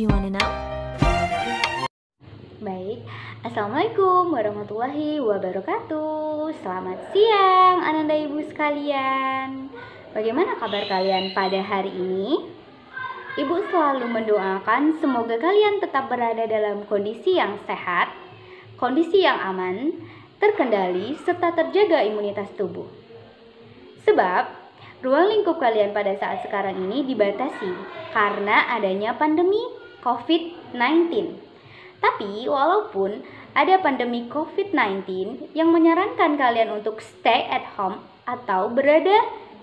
Do you wanna know? Baik, Assalamualaikum warahmatullahi wabarakatuh. Selamat siang Ananda Ibu sekalian. Bagaimana kabar kalian pada hari ini? Ibu selalu mendoakan semoga kalian tetap berada dalam kondisi yang sehat, kondisi yang aman, terkendali, serta terjaga imunitas tubuh. Sebab ruang lingkup kalian pada saat sekarang ini dibatasi karena adanya pandemi COVID-19. Tapi walaupun ada pandemi COVID-19 yang menyarankan kalian untuk stay at home atau berada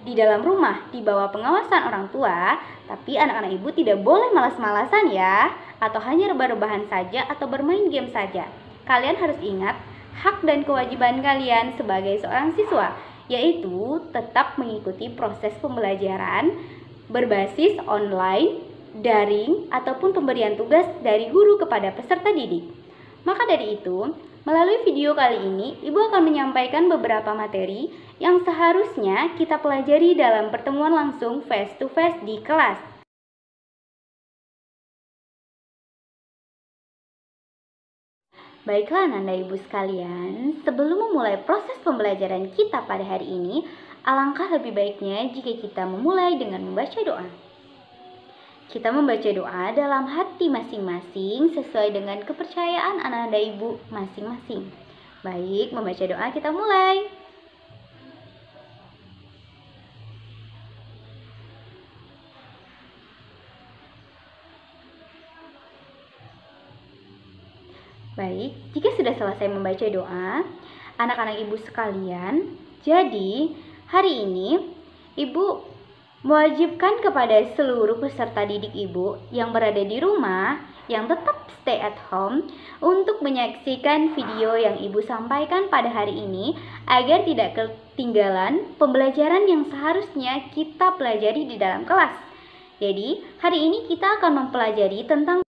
di dalam rumah di bawah pengawasan orang tua, tapi anak-anak ibu tidak boleh malas-malasan ya, atau hanya rebah-rebahan saja atau bermain game saja. Kalian harus ingat hak dan kewajiban kalian sebagai seorang siswa, yaitu tetap mengikuti proses pembelajaran berbasis online, daring, ataupun pemberian tugas dari guru kepada peserta didik. Maka dari itu, melalui video kali ini, Ibu akan menyampaikan beberapa materi yang seharusnya kita pelajari dalam pertemuan langsung face to face di kelas. Baiklah Nanda Ibu sekalian, sebelum memulai proses pembelajaran kita pada hari ini, alangkah lebih baiknya jika kita memulai dengan membaca doa. Kita membaca doa dalam hati masing-masing sesuai dengan kepercayaan anak-anak ibu masing-masing. Baik, membaca doa kita mulai. Baik, jika sudah selesai membaca doa, anak-anak ibu sekalian, jadi hari ini ibu mewajibkan kepada seluruh peserta didik ibu yang berada di rumah, yang tetap stay at home, untuk menyaksikan video yang ibu sampaikan pada hari ini agar tidak ketinggalan pembelajaran yang seharusnya kita pelajari di dalam kelas. Jadi, hari ini kita akan mempelajari tentang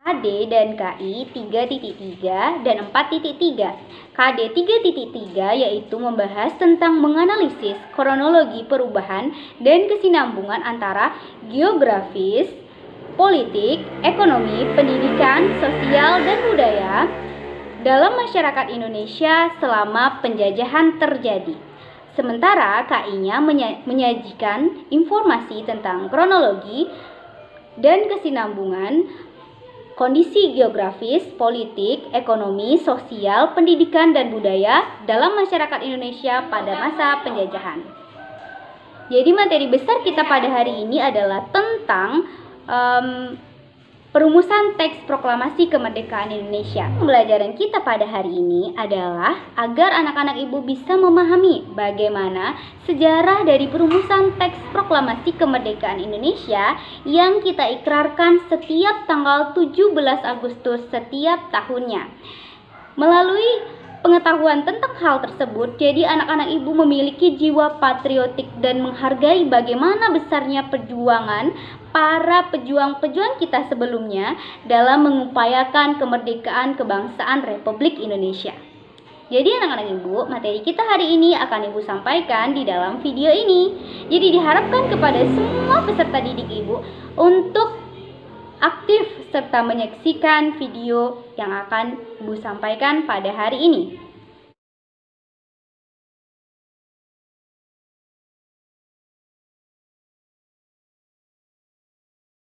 KD dan KI 3.3 dan 4.3. KD 3.3 yaitu membahas tentang menganalisis kronologi perubahan dan kesinambungan antara geografis, politik, ekonomi, pendidikan, sosial, dan budaya dalam masyarakat Indonesia selama penjajahan terjadi. Sementara KI-nya menyajikan informasi tentang kronologi dan kesinambungan kondisi geografis, politik, ekonomi, sosial, pendidikan, dan budaya dalam masyarakat Indonesia pada masa penjajahan. Jadi materi besar kita pada hari ini adalah tentang perumusan teks proklamasi kemerdekaan Indonesia. Pembelajaran kita pada hari ini adalah agar anak-anak ibu bisa memahami bagaimana sejarah dari perumusan teks proklamasi kemerdekaan Indonesia yang kita ikrarkan setiap tanggal 17 Agustus setiap tahunnya. Melalui pengetahuan tentang hal tersebut, jadi anak-anak ibu memiliki jiwa patriotik dan menghargai bagaimana besarnya perjuangan para pejuang-pejuang kita sebelumnya dalam mengupayakan kemerdekaan kebangsaan Republik Indonesia. Jadi anak-anak ibu, materi kita hari ini akan ibu sampaikan di dalam video ini. Jadi diharapkan kepada semua peserta didik ibu untuk aktif serta menyaksikan video yang akan ibu sampaikan pada hari ini.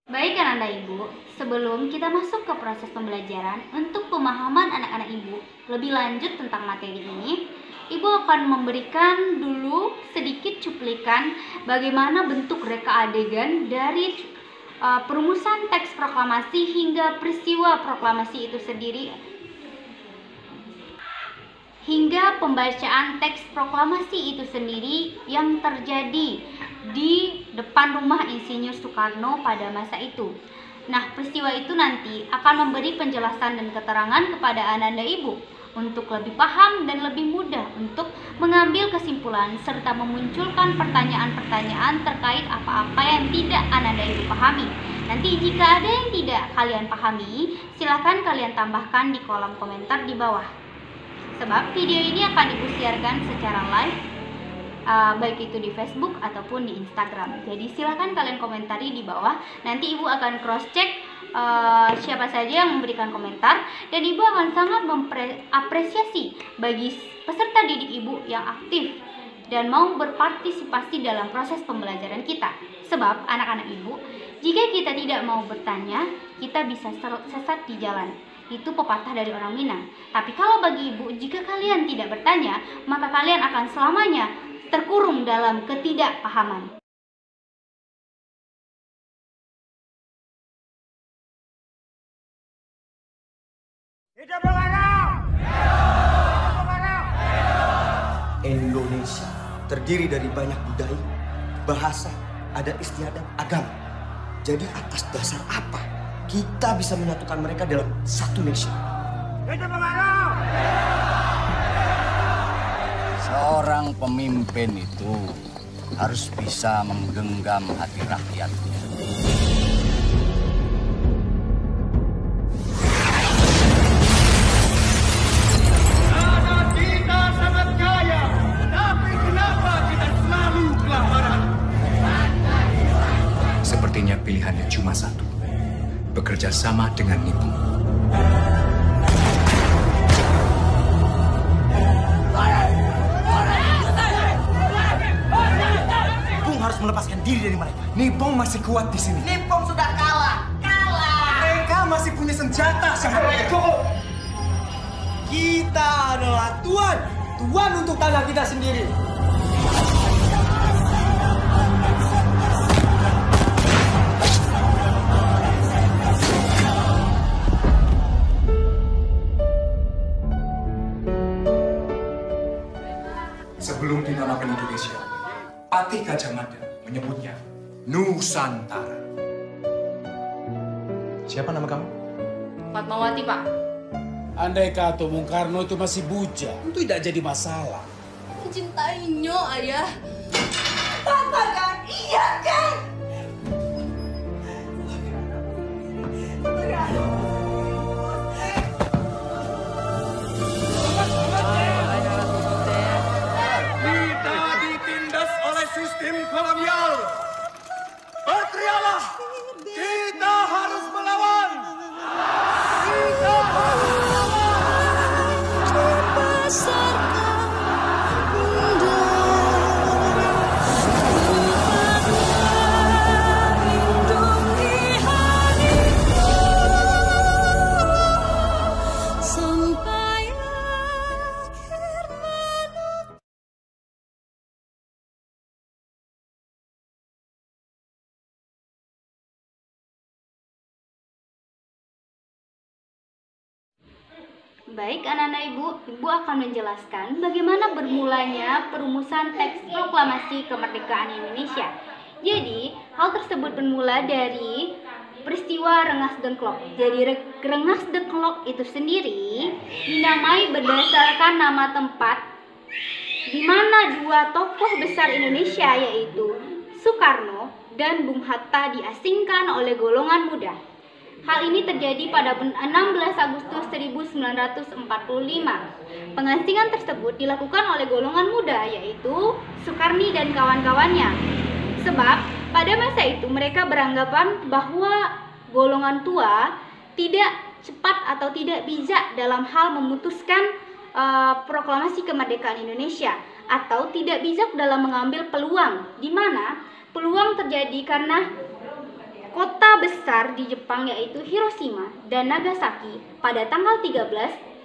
Baik anak-anak ibu, sebelum kita masuk ke proses pembelajaran, untuk pemahaman anak-anak ibu lebih lanjut tentang materi ini, ibu akan memberikan dulu sedikit cuplikan bagaimana bentuk reka adegan dari perumusan teks proklamasi hingga peristiwa proklamasi itu sendiri, hingga pembacaan teks proklamasi itu sendiri yang terjadi di depan rumah Insinyur Soekarno pada masa itu. Nah, peristiwa itu nanti akan memberi penjelasan dan keterangan kepada Ananda Ibu untuk lebih paham dan lebih mudah untuk mengambil kesimpulan serta memunculkan pertanyaan-pertanyaan terkait apa-apa yang tidak Ananda Ibu pahami. Nanti jika ada yang tidak kalian pahami, silakan kalian tambahkan di kolom komentar di bawah. sebab video ini akan Ibu siarkan secara live, baik itu di Facebook ataupun di Instagram. Jadi silahkan kalian komentari di bawah. Nanti Ibu akan cross check siapa saja yang memberikan komentar, dan Ibu akan sangat mengapresiasi bagi peserta didik Ibu yang aktif dan mau berpartisipasi dalam proses pembelajaran kita. Sebab anak-anak Ibu, jika kita tidak mau bertanya, kita bisa sesat di jalan. Itu pepatah dari orang Minang. Tapi kalau bagi Ibu, jika kalian tidak bertanya, maka kalian akan selamanya terkurung dalam ketidakpahaman. Hidup Bung Karno! Indonesia terdiri dari banyak budaya, bahasa, adat istiadat, agama. Jadi atas dasar apa kita bisa menyatukan mereka dalam satu nation? Hidup Bung Karno! Seorang pemimpin itu harus bisa menggenggam hati rakyatnya. Karena kita sangat kaya, tapi kenapa kita selalu kelaparan? Sepertinya pilihannya cuma satu, bekerja sama dengan Nipong. Bung harus melepaskan diri dari mereka. Nipong masih kuat di sini. Nipong sudah kalah. Mereka masih punya senjata sangat banyak. Kita adalah tuan untuk tanah kita sendiri. Sebelum dinamakan Indonesia, Patih Gajah Mada menyebutnya Nusantara. Siapa nama kamu? Fatmawati, Pak. Andai kata Bung Karno itu masih bujang, itu tidak jadi masalah. Mencintainya, Ayah. Katakan iya kan? Kita ditindas oleh sistem kolonial. Berteriaklah, kita harus melawan. Kita harus Baik anak-anak Ibu akan menjelaskan bagaimana bermulanya perumusan teks proklamasi kemerdekaan Indonesia. Jadi, hal tersebut bermula dari peristiwa Rengas Dengklok. Jadi, Rengas Dengklok itu sendiri dinamai berdasarkan nama tempat di mana dua tokoh besar Indonesia yaitu Soekarno dan Bung Hatta diasingkan oleh golongan muda. Hal ini terjadi pada 16 Agustus 1945. Pengasingan tersebut dilakukan oleh golongan muda yaitu Soekarni dan kawan-kawannya. Sebab pada masa itu mereka beranggapan bahwa golongan tua tidak cepat atau tidak bijak dalam hal memutuskan proklamasi kemerdekaan Indonesia, atau tidak bijak dalam mengambil peluang, di mana peluang terjadi karena kota besar di Jepang yaitu Hiroshima dan Nagasaki pada tanggal 13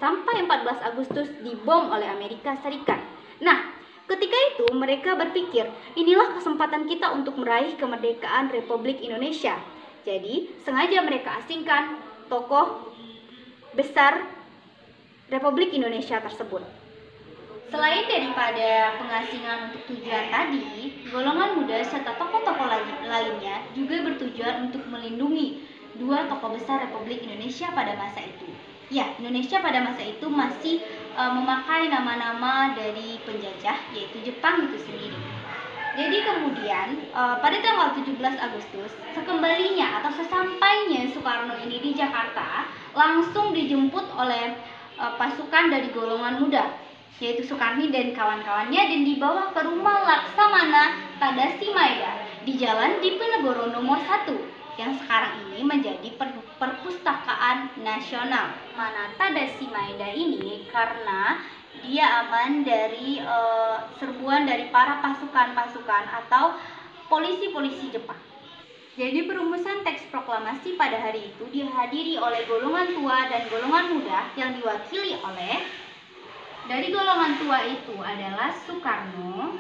sampai 14 Agustus dibom oleh Amerika Serikat. Nah, ketika itu mereka berpikir, inilah kesempatan kita untuk meraih kemerdekaan Republik Indonesia. Jadi, sengaja mereka asingkan tokoh besar Republik Indonesia tersebut. Selain daripada pengasingan untuk tujuan tadi, golongan muda serta tokoh-tokoh lainnya juga bertujuan untuk melindungi dua tokoh besar Republik Indonesia pada masa itu. Ya, Indonesia pada masa itu masih memakai nama-nama dari penjajah, yaitu Jepang itu sendiri. Jadi kemudian pada tanggal 17 Agustus, sekembalinya atau sesampainya Soekarno ini di Jakarta, langsung dijemput oleh pasukan dari golongan muda, yaitu Sukarni dan kawan-kawannya, dan dibawa ke rumah Laksamana Tadasi Maeda di Jalan Diponegoro nomor 1 yang sekarang ini menjadi perpustakaan nasional. Mana Tadasi Maeda ini karena dia aman dari serbuan dari para pasukan-pasukan atau polisi-polisi Jepang. Jadi perumusan teks proklamasi pada hari itu dihadiri oleh golongan tua dan golongan muda yang diwakili oleh, dari golongan tua itu adalah Soekarno,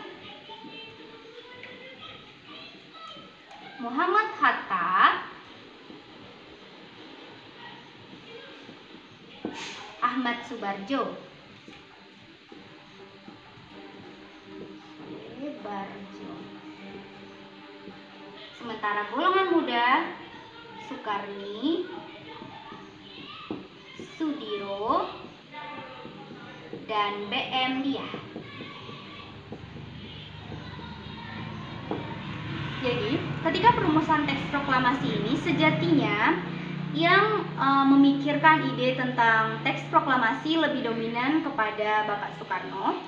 Muhammad Hatta, Ahmad Subarjo, sementara golongan muda Sukarni, Sudiro, dan BM Dia. Jadi, ketika perumusan teks proklamasi ini sejatinya yang memikirkan ide tentang teks proklamasi lebih dominan kepada Bapak Soekarno,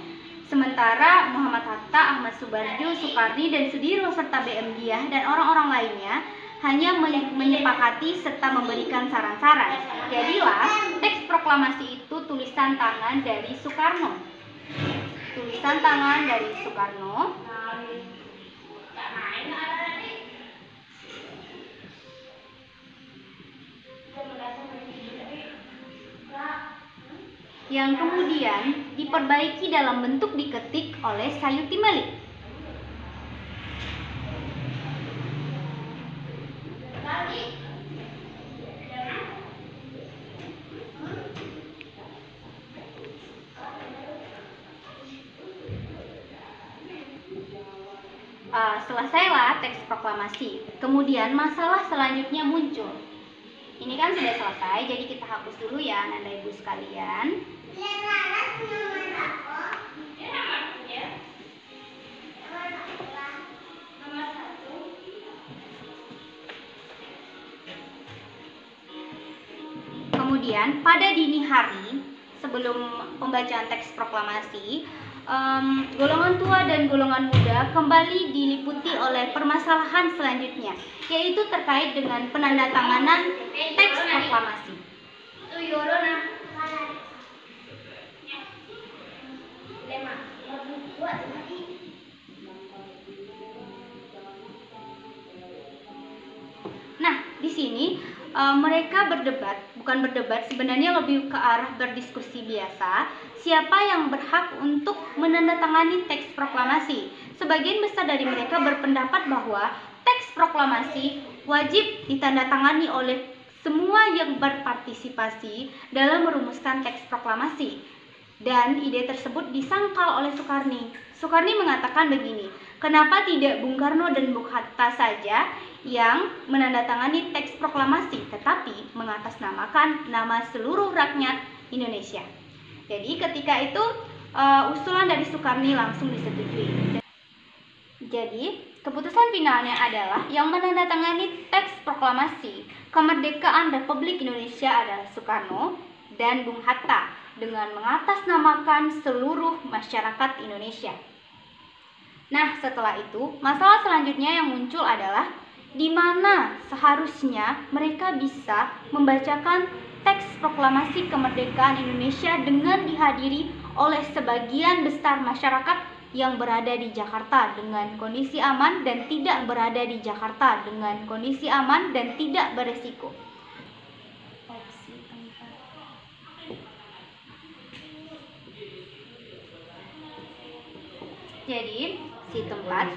sementara Muhammad Hatta, Ahmad Subarjo, Sukarni, dan Sudiro serta BM Dia dan orang-orang lainnya hanya menyepakati serta memberikan saran-saran. Jadilah teks proklamasi itu tulisan tangan dari Soekarno. Tulisan tangan dari Soekarno. Yang kemudian diperbaiki dalam bentuk diketik oleh Sayuti Malik. Selesailah teks proklamasi. Kemudian masalah selanjutnya muncul. Ini kan sudah selesai, jadi kita hapus dulu ya, Anda Ibu sekalian. Kemudian pada dini hari sebelum pembacaan teks proklamasi, golongan tua dan golongan muda kembali diliputi oleh permasalahan selanjutnya, yaitu terkait dengan penandatanganan teks proklamasi. Nah, di sini mereka bukan berdebat, sebenarnya lebih ke arah berdiskusi biasa, siapa yang berhak untuk menandatangani teks proklamasi. Sebagian besar dari mereka berpendapat bahwa teks proklamasi wajib ditandatangani oleh semua yang berpartisipasi dalam merumuskan teks proklamasi. Dan ide tersebut disangkal oleh Soekarni. Soekarni mengatakan begini, kenapa tidak Bung Karno dan Bung Hatta saja yang menandatangani teks proklamasi, tetapi mengatasnamakan nama seluruh rakyat Indonesia. Jadi ketika itu usulan dari Soekarni langsung disetujui. Jadi keputusan finalnya adalah yang menandatangani teks proklamasi kemerdekaan Republik Indonesia adalah Soekarno dan Bung Hatta dengan mengatasnamakan seluruh masyarakat Indonesia. Nah, setelah itu masalah selanjutnya yang muncul adalah di mana seharusnya mereka bisa membacakan teks proklamasi kemerdekaan Indonesia dengan dihadiri oleh sebagian besar masyarakat yang berada di Jakarta dengan kondisi aman dan tidak berada di Jakarta dengan kondisi aman dan tidak beresiko. Jadi, si tempat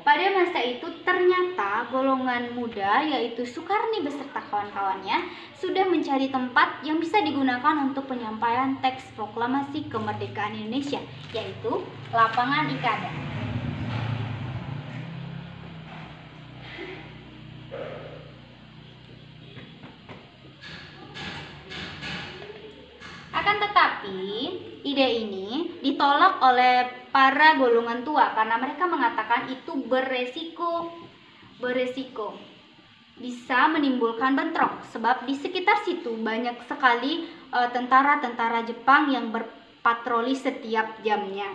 pada masa itu ternyata golongan muda yaitu Soekarni beserta kawan-kawannya sudah mencari tempat yang bisa digunakan untuk penyampaian teks proklamasi kemerdekaan Indonesia, yaitu lapangan Ikada. Akan tetapi, ide ini ditolak oleh para golongan tua karena mereka mengatakan itu beresiko. bisa menimbulkan bentrok, sebab di sekitar situ banyak sekali tentara-tentara Jepang yang berpatroli setiap jamnya.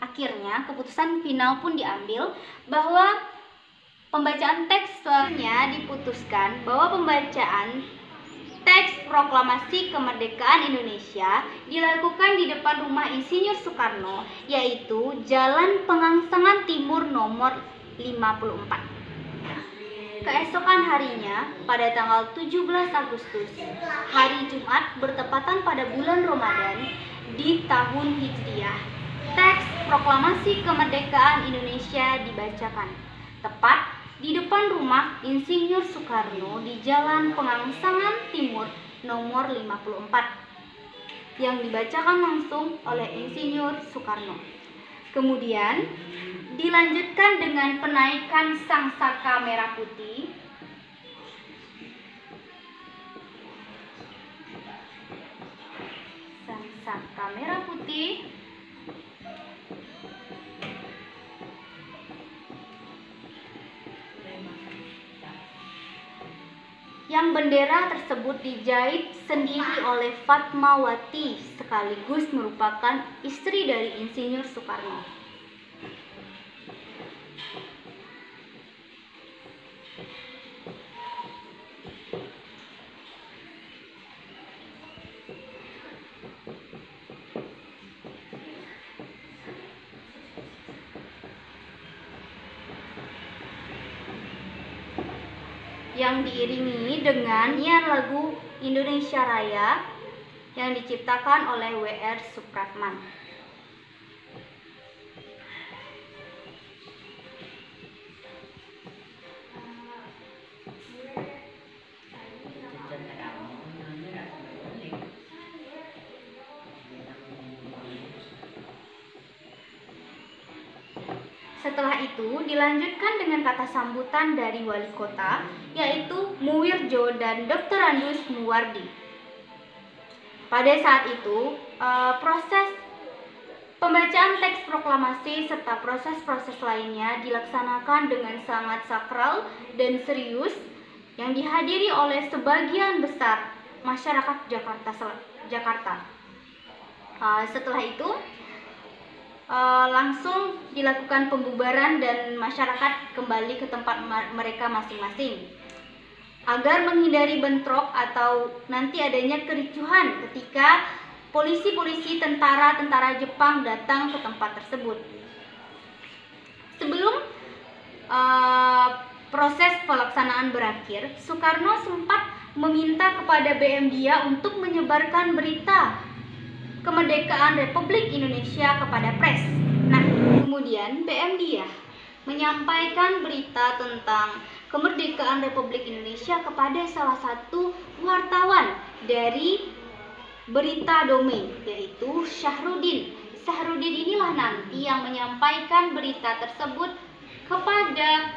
Akhirnya keputusan final pun diambil bahwa pembacaan teksnya diputuskan bahwa pembacaan teks proklamasi kemerdekaan Indonesia dilakukan di depan rumah Insinyur Soekarno, yaitu Jalan Pengangsangan Timur nomor 54. Keesokan harinya, pada tanggal 17 Agustus, hari Jumat bertepatan pada bulan Ramadan di tahun Hijriah, teks proklamasi kemerdekaan Indonesia dibacakan tepat di depan rumah Insinyur Soekarno di Jalan Pengangsangan Timur nomor 54 yang dibacakan langsung oleh Insinyur Soekarno. Kemudian dilanjutkan dengan penaikan sang saka merah putih yang bendera tersebut dijahit sendiri oleh Fatmawati, sekaligus merupakan istri dari Insinyur Soekarno. Yang diiringi dengan nyanyian lagu Indonesia Raya yang diciptakan oleh W.R. Supratman. Setelah itu dilanjutkan dengan kata sambutan dari wali kota, yaitu Muwirjo dan Dr. Andus Muwardi. Pada saat itu, proses pembacaan teks proklamasi serta proses-proses lainnya dilaksanakan dengan sangat sakral dan serius yang dihadiri oleh sebagian besar masyarakat Jakarta. Setelah itu, langsung dilakukan pembubaran dan masyarakat kembali ke tempat mereka masing-masing agar menghindari bentrok atau nanti adanya kericuhan ketika polisi-polisi tentara Jepang datang ke tempat tersebut. Sebelum proses pelaksanaan berakhir, Soekarno sempat meminta kepada BM Dia untuk menyebarkan berita kemerdekaan Republik Indonesia kepada pres. Nah, kemudian BM Dia menyampaikan berita tentang kemerdekaan Republik Indonesia kepada salah satu wartawan dari Berita Dome, yaitu Syahrudin. Syahrudin inilah nanti yang menyampaikan berita tersebut kepada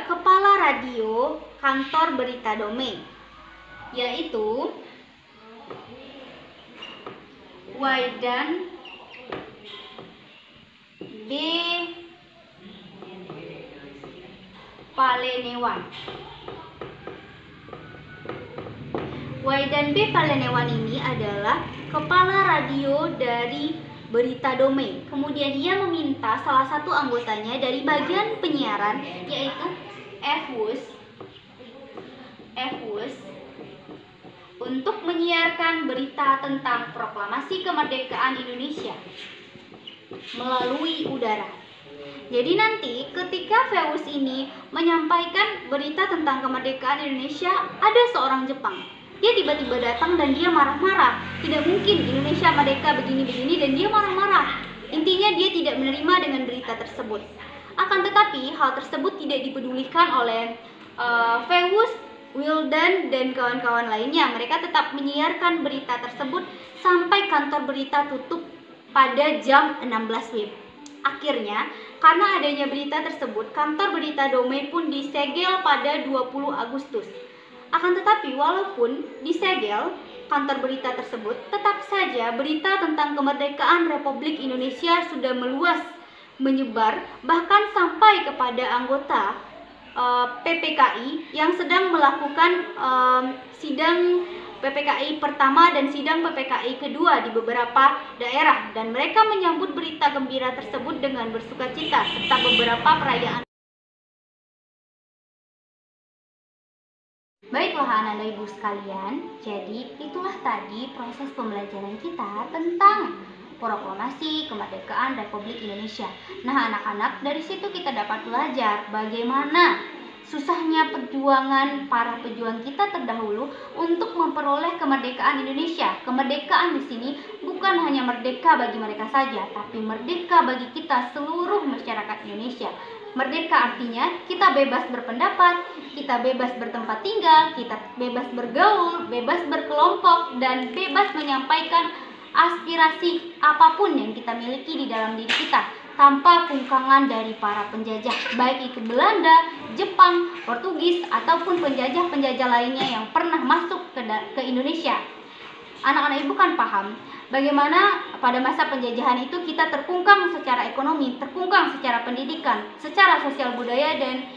kepala radio kantor Berita Dome, yaitu Waidan B. Palenewan. Waidan B. Palenewan ini adalah kepala radio dari Berita Dome. Kemudian ia meminta salah satu anggotanya dari bagian penyiaran, yaitu F.Wus, untuk menyiarkan berita tentang proklamasi kemerdekaan Indonesia melalui udara. Jadi nanti ketika F.Wus ini menyampaikan berita tentang kemerdekaan Indonesia, ada seorang Jepang. Dia tiba-tiba datang dan dia marah-marah. Tidak mungkin Indonesia merdeka begini-begini, dan dia marah-marah. Intinya dia tidak menerima dengan berita tersebut. Akan tetapi hal tersebut tidak dipedulikan oleh F.Wus, Wildan, dan kawan-kawan lainnya. Mereka tetap menyiarkan berita tersebut sampai kantor berita tutup pada jam 16 WIB. Akhirnya, karena adanya berita tersebut, kantor berita Damai pun disegel pada 20 Agustus. Akan tetapi, walaupun disegel kantor berita tersebut, tetap saja berita tentang kemerdekaan Republik Indonesia sudah meluas, menyebar, bahkan sampai kepada anggota PPKI yang sedang melakukan sidang PPKI pertama dan sidang PPKI kedua di beberapa daerah, dan mereka menyambut berita gembira tersebut dengan bersukacita serta beberapa perayaan. Baiklah anak dan ibu sekalian, jadi itulah tadi proses pembelajaran kita tentang proklamasi kemerdekaan Republik Indonesia. Nah anak-anak, dari situ kita dapat belajar bagaimana susahnya perjuangan para pejuang kita terdahulu untuk memperoleh kemerdekaan Indonesia. Kemerdekaan di sini bukan hanya merdeka bagi mereka saja, tapi merdeka bagi kita seluruh masyarakat Indonesia. Merdeka artinya kita bebas berpendapat, kita bebas bertempat tinggal, kita bebas bergaul, bebas berkelompok, dan bebas menyampaikan aspirasi apapun yang kita miliki di dalam diri kita tanpa kungkangan dari para penjajah, baik itu Belanda, Jepang, Portugis, ataupun penjajah-penjajah lainnya yang pernah masuk ke Indonesia. Anak-anak ibu kan paham bagaimana pada masa penjajahan itu kita terkungkang secara ekonomi, terkungkang secara pendidikan, secara sosial budaya, dan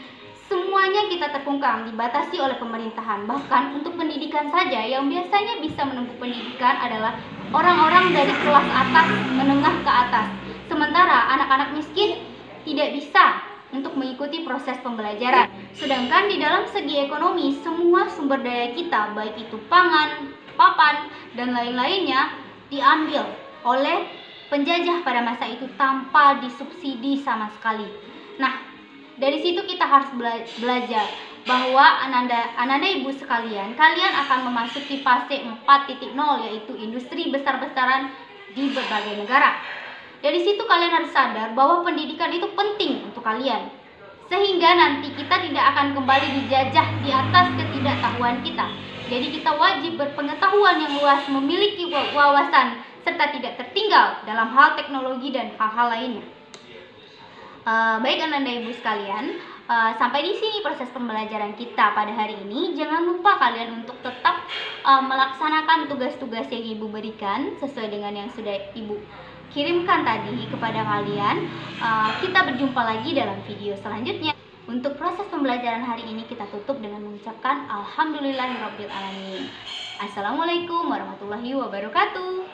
semuanya kita terkungkang, dibatasi oleh pemerintahan. Bahkan untuk pendidikan saja, yang biasanya bisa menempuh pendidikan adalah orang-orang dari kelas atas, menengah ke atas. Sementara anak-anak miskin tidak bisa untuk mengikuti proses pembelajaran. Sedangkan di dalam segi ekonomi, semua sumber daya kita, baik itu pangan, papan, dan lain-lainnya, diambil oleh penjajah pada masa itu tanpa disubsidi sama sekali. Nah, dari situ kita harus belajar bahwa ananda ibu sekalian, kalian akan memasuki fase 4.0, yaitu industri besar-besaran di berbagai negara. Dari situ kalian harus sadar bahwa pendidikan itu penting untuk kalian, sehingga nanti kita tidak akan kembali dijajah di atas ketidaktahuan kita. Jadi kita wajib berpengetahuan yang luas, memiliki wawasan, serta tidak tertinggal dalam hal teknologi dan hal-hal lainnya. Baik anak dan ibu sekalian, sampai di sini proses pembelajaran kita pada hari ini. Jangan lupa kalian untuk tetap melaksanakan tugas-tugas yang ibu berikan sesuai dengan yang sudah ibu kirimkan tadi kepada kalian. Kita berjumpa lagi dalam video selanjutnya. Untuk proses pembelajaran hari ini kita tutup dengan mengucapkan Alhamdulillahirabbil alamin. Assalamualaikum warahmatullahi wabarakatuh.